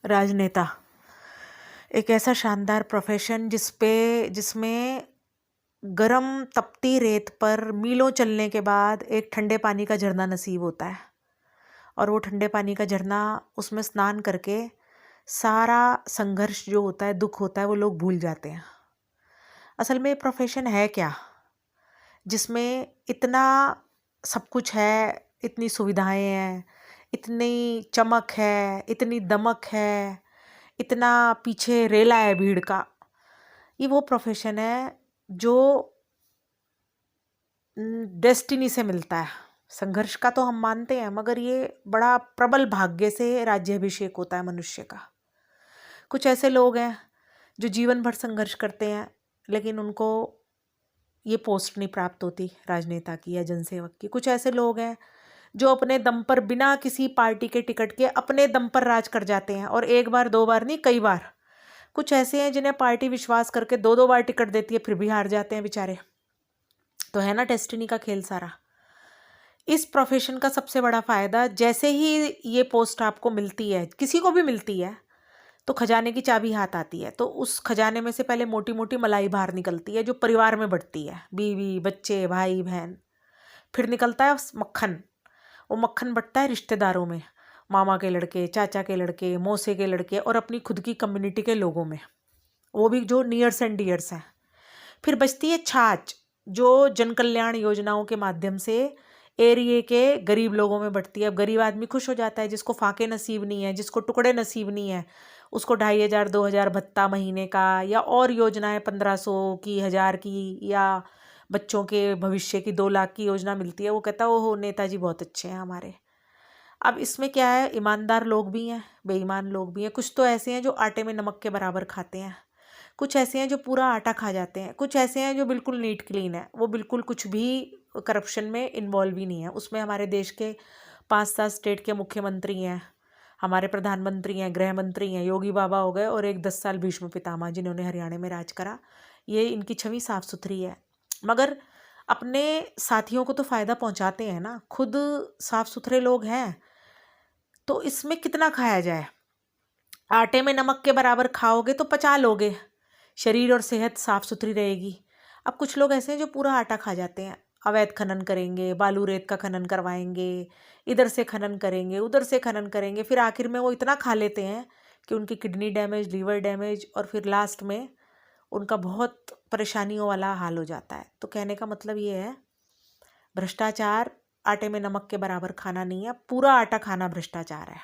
राजनेता एक ऐसा शानदार प्रोफेशन जिसमें गरम तपती रेत पर मीलों चलने के बाद एक ठंडे पानी का झरना नसीब होता है। और वो ठंडे पानी का झरना, उसमें स्नान करके सारा संघर्ष जो होता है, दुख होता है, वो लोग भूल जाते हैं। असल में प्रोफेशन है क्या जिसमें इतना सब कुछ है, इतनी सुविधाएं हैं, इतनी चमक है, इतनी दमक है, इतना पीछे रेला है भीड़ का। ये वो प्रोफेशन है जो डेस्टिनी से मिलता है। संघर्ष का तो हम मानते हैं, मगर ये बड़ा प्रबल भाग्य से राज्याभिषेक होता है मनुष्य का। कुछ ऐसे लोग हैं जो जीवन भर संघर्ष करते हैं, लेकिन उनको ये पोस्ट नहीं प्राप्त होती राजनेता की या जनसेवक की। कुछ ऐसे लोग हैं जो अपने दम पर, बिना किसी पार्टी के टिकट के, अपने दम पर राज कर जाते हैं, और एक बार दो बार नहीं, कई बार। कुछ ऐसे हैं जिन्हें पार्टी विश्वास करके दो दो बार टिकट देती है, फिर भी हार जाते हैं बेचारे। तो है ना डेस्टिनी का खेल सारा। इस प्रोफेशन का सबसे बड़ा फायदा, जैसे ही ये पोस्ट आपको मिलती है, किसी को भी मिलती है, तो खजाने की चाबी हाथ आती है। तो उस खजाने में से पहले मोटी मोटी मलाई बाहर निकलती है, जो परिवार में बढ़ती है, बीवी, बच्चे, भाई, बहन। फिर निकलता है मक्खन। वो मक्खन बटता है रिश्तेदारों में, मामा के लड़के, चाचा के लड़के, मौसे के लड़के, और अपनी खुद की कम्युनिटी के लोगों में, वो भी जो नियर्स एंड डियर्स हैं। फिर बचती है छाछ, जो जन कल्याण योजनाओं के माध्यम से एरिए के गरीब लोगों में बढ़ती है। अब गरीब आदमी खुश हो जाता है, जिसको फाके नसीब नहीं है, जिसको टुकड़े नसीब नहीं है, उसको 2500 2000 भत्ता महीने का, या और योजनाएं 1500 की, 1000 की, या बच्चों के भविष्य की 2 लाख की योजना मिलती है। वो कहता है ओहो नेताजी बहुत अच्छे हैं हमारे। अब इसमें क्या है, ईमानदार लोग भी हैं, बेईमान लोग भी हैं। कुछ तो ऐसे हैं जो आटे में नमक के बराबर खाते हैं, कुछ ऐसे हैं जो पूरा आटा खा जाते हैं, कुछ ऐसे हैं जो बिल्कुल नीट क्लीन है, वो बिल्कुल कुछ भी करप्शन में इन्वॉल्व ही नहीं है। उसमें हमारे देश के 5-7 स्टेट के मुख्यमंत्री हैं, हमारे प्रधानमंत्री हैं, गृह मंत्री हैं, योगी बाबा हो गए, और एक 10 साल भीष्म पितामह जिन्होंने हरियाणा में राज करा। ये इनकी छवि साफ सुथरी है, मगर अपने साथियों को तो फ़ायदा पहुंचाते हैं ना। खुद साफ सुथरे लोग हैं, तो इसमें कितना खाया जाए। आटे में नमक के बराबर खाओगे तो पचा लोगे, शरीर और सेहत साफ सुथरी रहेगी। अब कुछ लोग ऐसे हैं जो पूरा आटा खा जाते हैं, अवैध खनन करेंगे, बालू रेत का खनन करवाएंगे, इधर से खनन करेंगे, उधर से खनन करेंगे, फिर आखिर में वो इतना खा लेते हैं कि उनकी किडनी डैमेज, लीवर डैमेज, और फिर लास्ट में उनका बहुत परेशानियों वाला हाल हो जाता है। तो कहने का मतलब ये है, भ्रष्टाचार आटे में नमक के बराबर खाना नहीं है, पूरा आटा खाना भ्रष्टाचार है।